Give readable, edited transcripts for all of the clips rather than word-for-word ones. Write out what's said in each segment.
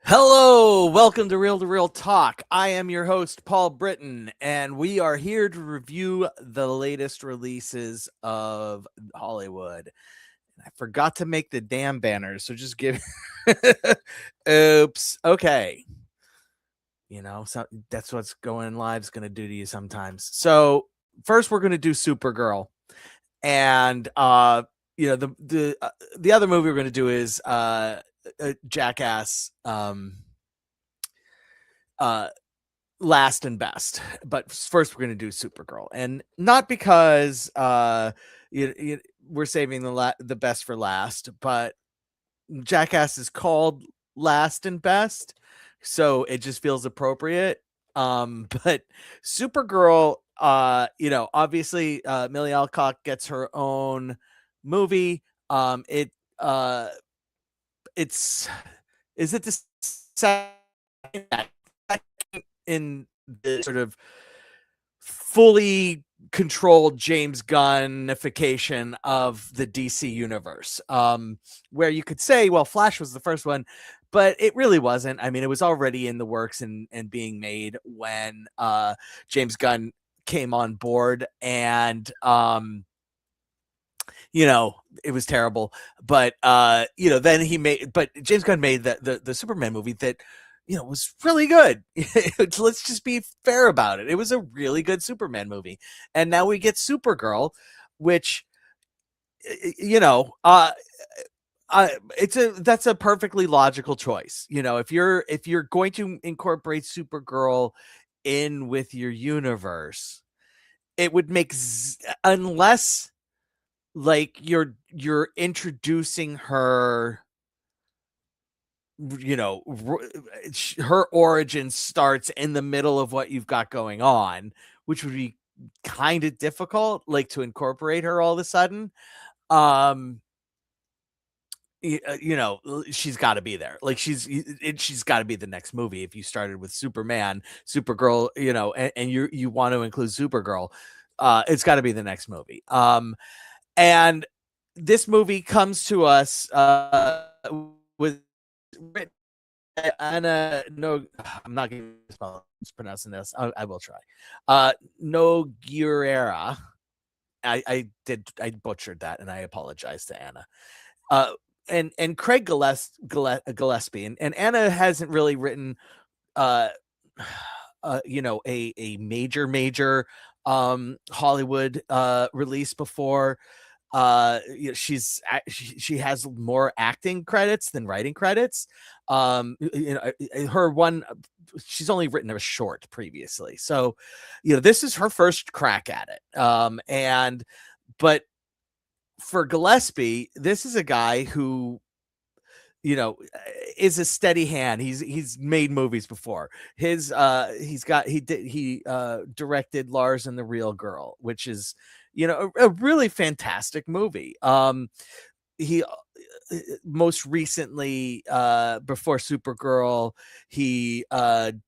Hello, welcome to Real Talk. I am your host, Paul Britton, and we are here to review the latest releases of Hollywood. I forgot to make the damn banners, so just give. Oops. Okay. So that's what's going live's going to do to you sometimes. So first, we're going to do Supergirl, and the other movie we're going to do is Jackass. Uh Last and best, but first we're going to do Supergirl, and not because we're saving the best for last, but Jackass is called last and best, so it just feels appropriate. But Supergirl, obviously Millie Alcock gets her own movie. It it's is it the second in the sort of fully controlled James Gunnification of the DC universe, where you could say, well, Flash was the first one, but it really wasn't. I mean, it was already in the works and being made when James Gunn came on board, and it was terrible. But but James Gunn made the Superman movie that was really good. Let's just be fair about it. It was a really good Superman movie. And now we get Supergirl, which, that's a perfectly logical choice. If you're going to incorporate Supergirl in with your universe, it would make unless like you're introducing her, her origin starts in the middle of what you've got going on, which would be kind of difficult, like to incorporate her all of a sudden. um she's got to be there. Like she's got to be the next movie. If you started with Superman, Supergirl, and you want to include Supergirl, it's got to be the next movie. And this movie comes to us with written Anna, no, I'm not going to pronouncing this. I will try. No Guerrera. I butchered that, and I apologize to Anna. Uh, and Craig Gillespie, and Anna hasn't really written, uh, a major Hollywood release before. She has more acting credits than writing credits. Her one, she's only written a short previously, so this is her first crack at it. But for Gillespie, this is a guy who is a steady hand. He's made movies before. He directed Lars and the Real Girl, which is a really fantastic movie. He most recently, before Supergirl, the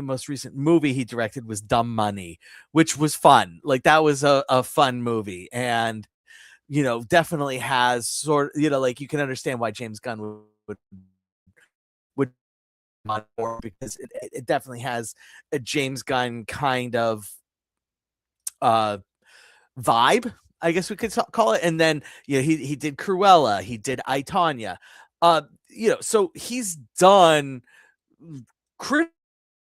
most recent movie he directed was Dumb Money, which was fun. Like that was a fun movie, and definitely has sort like you can understand why James Gunn would on board, because it definitely has a James Gunn kind of vibe, I guess we could call it. And then he did Cruella, he did I, Tonya. So he's done critically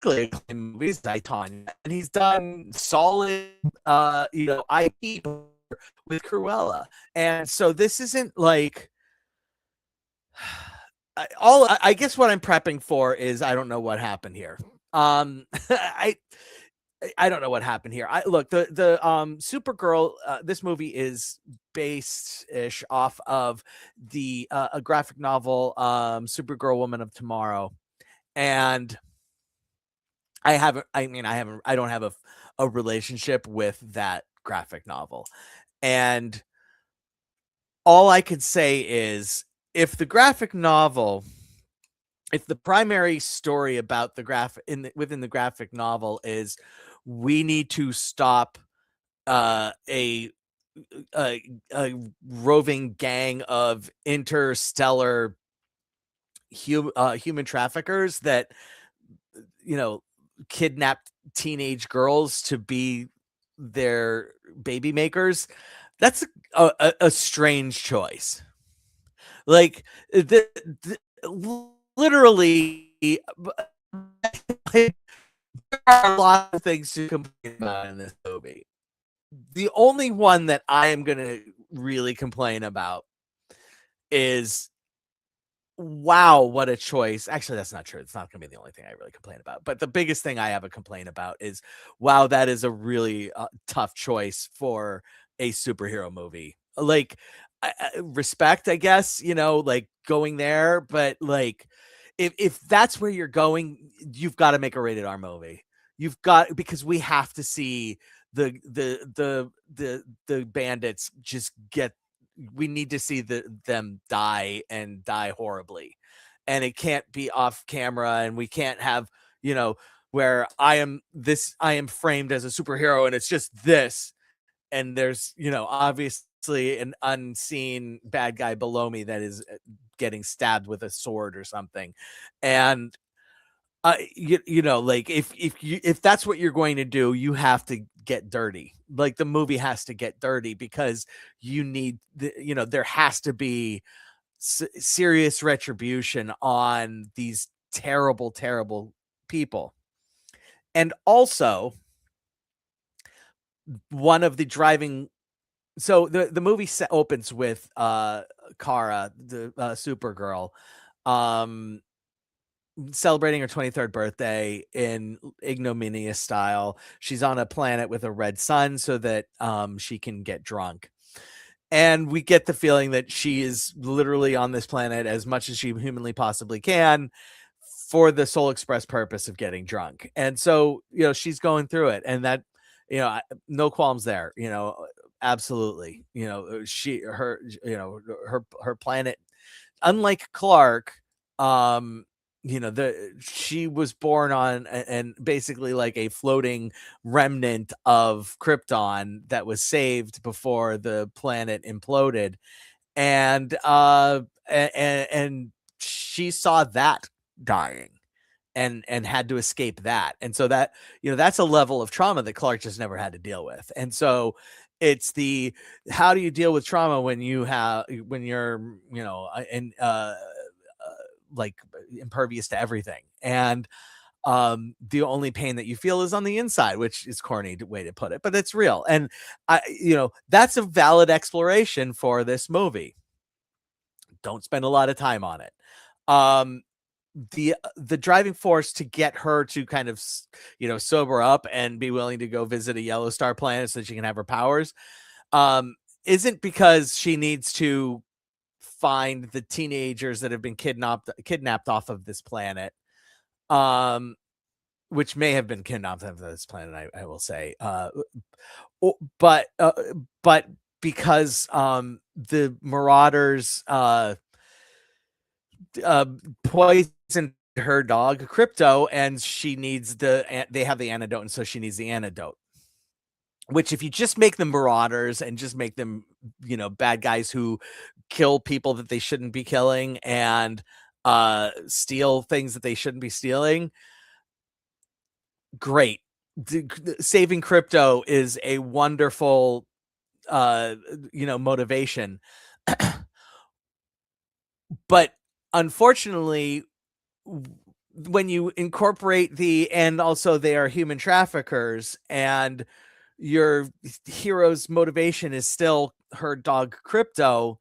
acclaimed movies, I, Tonya, and he's done solid IP with Cruella. And so this isn't like I guess what I'm prepping for is I don't know what happened here. I don't know what happened here. Look, the Supergirl, this movie is based ish off of the a graphic novel, Supergirl Woman of Tomorrow. And I don't have a relationship with that graphic novel. And all I could say is if the primary story about the within the graphic novel is we need to stop a roving gang of interstellar human traffickers that, you know, kidnapped teenage girls to be their baby makers. That's a strange choice. Like literally, there are a lot of things to complain about in this movie. The only one that I am gonna really complain about is, wow, what a choice. Actually, that's not true. It's not gonna be the only thing I really complain about. But the biggest thing I have a complaint about is, wow, that is a really tough choice for a superhero movie. Like, respect, I guess, like going there, but like, if that's where you're going, you've got to make a rated R movie. You've got, because we have to see the bandits just get, we need to see them die and die horribly. And it can't be off camera, and we can't have, you know, where I am framed as a superhero and it's just this, and there's, obviously an unseen bad guy below me that is getting stabbed with a sword or something. And like, if that's what you're going to do, you have to get dirty. Like, the movie has to get dirty, because you need there has to be serious retribution on these terrible, terrible people. And also, one of the driving so the movie opens with Kara, the Supergirl, um celebrating her 23rd birthday in ignominious style. She's on a planet with a red sun so that she can get drunk. And we get the feeling that she is literally on this planet as much as she humanly possibly can, for the sole express purpose of getting drunk. And so, she's going through it, and that, no qualms there, absolutely. Her planet, unlike Clark, um, she was born on and basically like a floating remnant of Krypton that was saved before the planet imploded. And and she saw that dying, and had to escape that. And so that, that's a level of trauma that Clark just never had to deal with. And so it's the, how do you deal with trauma when you're, and like impervious to everything. And the only pain that you feel is on the inside, which is corny way to put it, but it's real. And that's a valid exploration for this movie. Don't spend a lot of time on it. The driving force to get her to kind of sober up and be willing to go visit a yellow star planet so that she can have her powers, isn't because she needs to find the teenagers that have been kidnapped off of this planet, which may have been kidnapped off of this planet, I will say, but because the Marauders poisoned her dog Crypto, and she needs they have the antidote, and so she needs the antidote. Which, if you just make them Marauders and just make them, bad guys who kill people that they shouldn't be killing, and steal things that they shouldn't be stealing, great. Saving Crypto is a wonderful motivation. But unfortunately, when you incorporate and also they are human traffickers, and your hero's motivation is still her dog Crypto,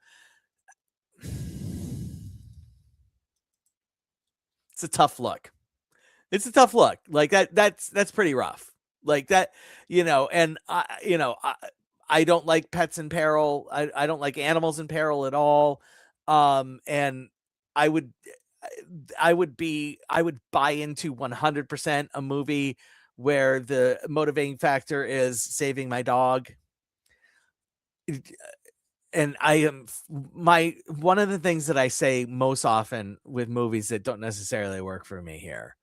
it's a tough look. It's a tough look. Like, that's pretty rough. Like that, and I don't like pets in peril. I don't like animals in peril at all. And I would I would buy into 100% a movie where the motivating factor is saving my dog. And I am one of the things that I say most often with movies that don't necessarily work for me here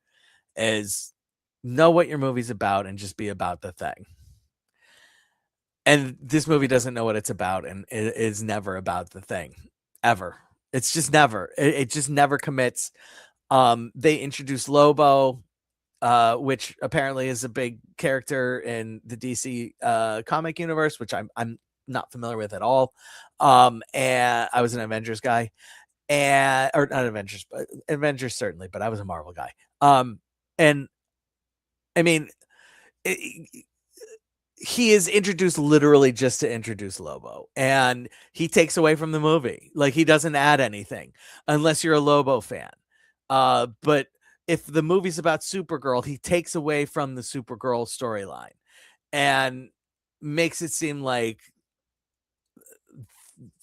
is, know what your movie's about and just be about the thing. And this movie doesn't know what it's about, and it is never about the thing, ever. It's just never. It just never commits. They introduced Lobo, which apparently is a big character in the DC comic universe, which I'm not familiar with at all. And I was an Avengers guy, and or not Avengers, but Avengers certainly, but I was a Marvel guy. And I mean, it, he is introduced literally just to introduce Lobo, and he takes away from the movie. Like, he doesn't add anything unless you're a Lobo fan. But if the movie's about Supergirl, he takes away from the Supergirl storyline and makes it seem like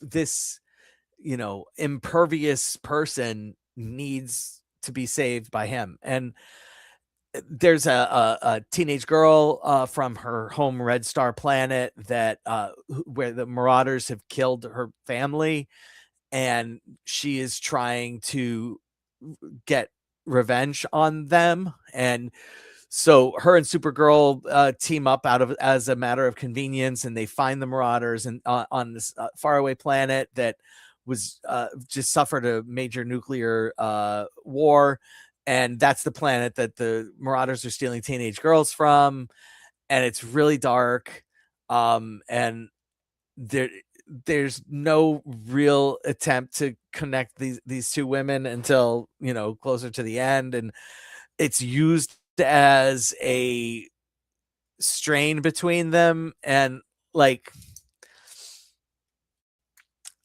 this, impervious person needs to be saved by him. And there's a teenage girl from her home Red Star planet that where the Marauders have killed her family, and she is trying to get revenge on them. And so her and Supergirl team up out of as a matter of convenience, and they find the Marauders and on this faraway planet that was just suffered a major nuclear war. And that's the planet that the Marauders are stealing teenage girls from. And it's really dark. And there's no real attempt to connect these two women until, closer to the end. And it's used as a strain between them. And like,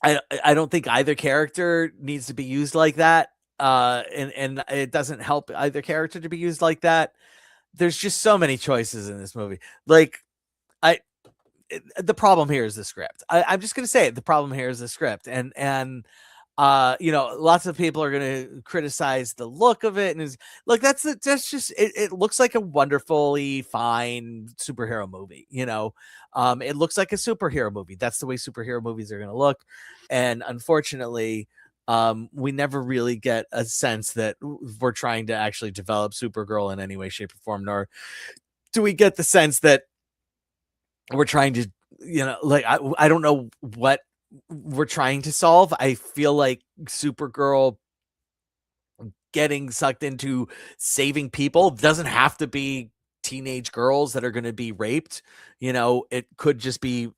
I don't think either character needs to be used like that. And it doesn't help either character to be used like that. There's just so many choices in this movie. Like, the problem here is the script. I'm just gonna say it. The problem here is the script, and lots of people are gonna criticize the look of it, and is like that's just it looks like a wonderfully fine superhero movie. It looks like a superhero movie. That's the way superhero movies are gonna look, and unfortunately, we never really get a sense that we're trying to actually develop Supergirl in any way, shape, or form, nor do we get the sense that we're trying to, like, I don't know what we're trying to solve. I feel like Supergirl getting sucked into saving people doesn't have to be teenage girls that are going to be raped. It could just be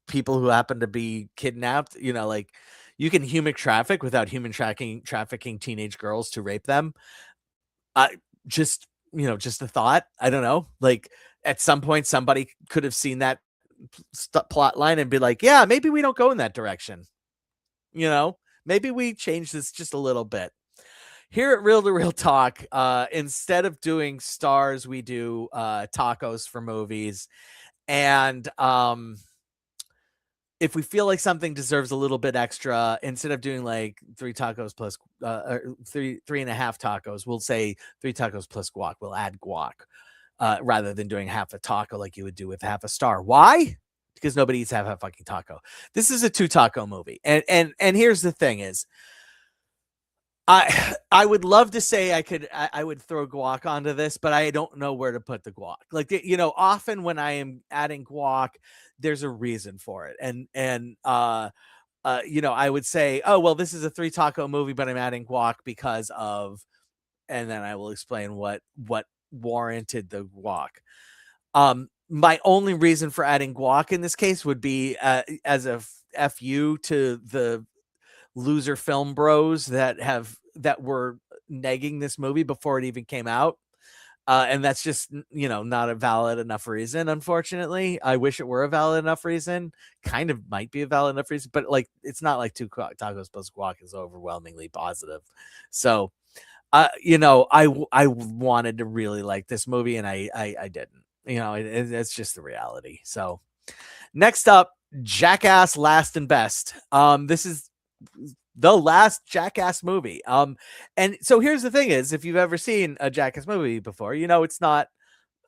people who happen to be kidnapped. Like, you can human traffic without human trafficking teenage girls to rape them. Just just a thought. I don't know. Like, at some point, somebody could have seen that plot line and be like, yeah, maybe we don't go in that direction. Maybe we change this just a little bit. Here at Real to Real Talk, instead of doing stars, we do tacos for movies. And if we feel like something deserves a little bit extra, instead of doing like 3 tacos plus three and a half tacos, we'll say 3 tacos plus guac. We'll add guac rather than doing half a taco like you would do with half a star. Why? Because nobody eats half a fucking taco. This is a 2 taco movie. And here's the thing is, I would love to say I would throw guac onto this, but I don't know where to put the guac. Like, often when I am adding guac, there's a reason for it. And I would say, oh, well, this is a 3 taco movie, but I'm adding guac because of, and then I will explain what warranted the guac. My only reason for adding guac in this case would be as a FU to the loser film bros that were negging this movie before it even came out. And that's just, not a valid enough reason, unfortunately. I wish it were a valid enough reason. Kind of might be a valid enough reason, but like, it's not like 2 tacos plus guac is overwhelmingly positive. So, I wanted to really like this movie, and I didn't. It's just the reality. So, next up, Jackass Last and Best. This is the last Jackass movie. And so here's the thing is, if you've ever seen a Jackass movie before, it's not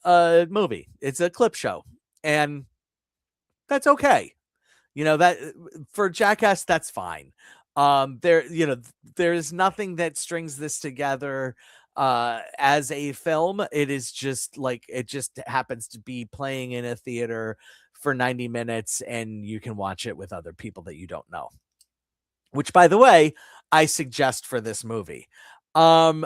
a movie. It's a clip show. And that's okay. That for Jackass, that's fine. There's nothing that strings this together as a film. It is just like, it just happens to be playing in a theater for 90 minutes, and you can watch it with other people that you don't know. Which, by the way, I suggest for this movie. When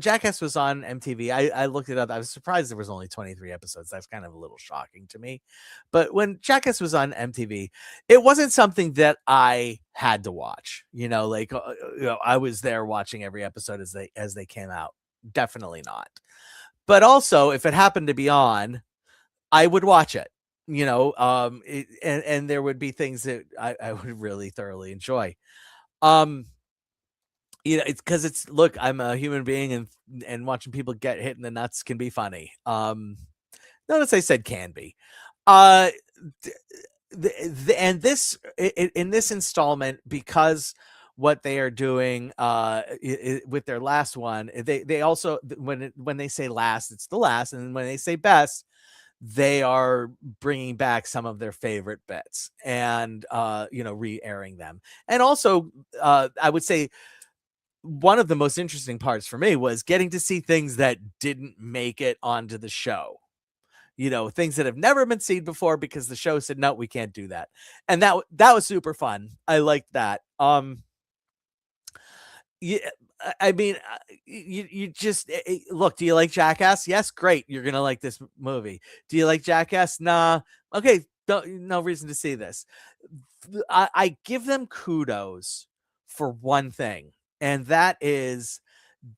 Jackass was on MTV, I looked it up. I was surprised there was only 23 episodes. That's kind of a little shocking to me. But when Jackass was on MTV, it wasn't something that I had to watch. I was there watching every episode as they came out. Definitely not. But also, if it happened to be on, I would watch it. And there would be things that I would really thoroughly enjoy. Um, it's because look, I'm a human being, and watching people get hit in the nuts can be funny. Notice I said can be. Uh, th- and this in this installment, because what they are doing with their last one, they also, when they say last, it's the last, and when they say best, they are bringing back some of their favorite bits and re-airing them. And also, I would say one of the most interesting parts for me was getting to see things that didn't make it onto the show. Things that have never been seen before because the show said, no, we can't do that. And that was super fun. I liked that. Yeah, I mean, you just look. Do you like Jackass? Yes, great. You're gonna like this movie. Do you like Jackass? Nah. Okay, no reason to see this. I give them kudos for one thing, and that is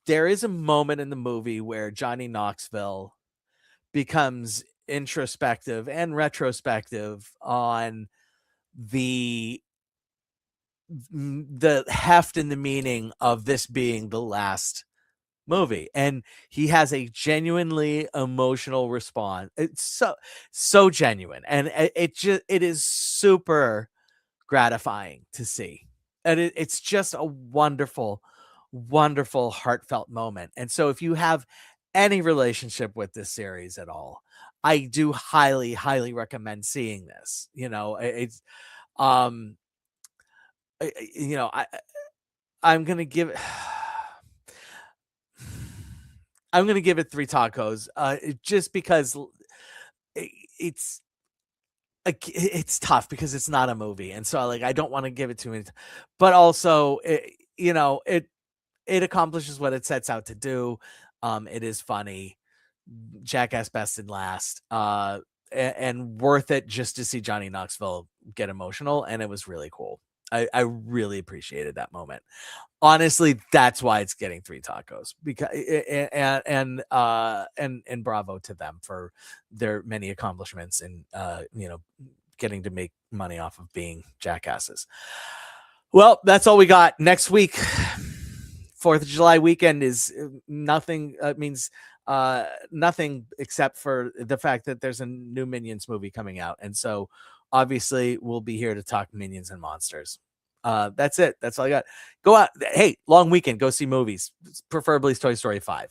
there is a moment in the movie where Johnny Knoxville becomes introspective and retrospective on the the heft and the meaning of this being the last movie, and he has a genuinely emotional response. It's so genuine, and it is super gratifying to see, and it's just a wonderful heartfelt moment. And so if you have any relationship with this series at all, I do highly recommend seeing this. It's um I I'm gonna give it I'm gonna give it 3 tacos, just because it's it's tough because it's not a movie, and so, like, I don't wanna give it too many but also, it accomplishes what it sets out to do. It is funny. Jackass best and last, and worth it just to see Johnny Knoxville get emotional, and it was really cool. I really appreciated that moment. Honestly, that's why it's getting 3 tacos, because and bravo to them for their many accomplishments and getting to make money off of being jackasses. Well, that's all we got. Next week, 4th of July weekend is nothing, means nothing except for the fact that there's a new Minions movie coming out. And so obviously we'll be here to talk Minions and monsters. That's it. That's all I got. Go out. Hey, long weekend. Go see movies, preferably Toy Story 5.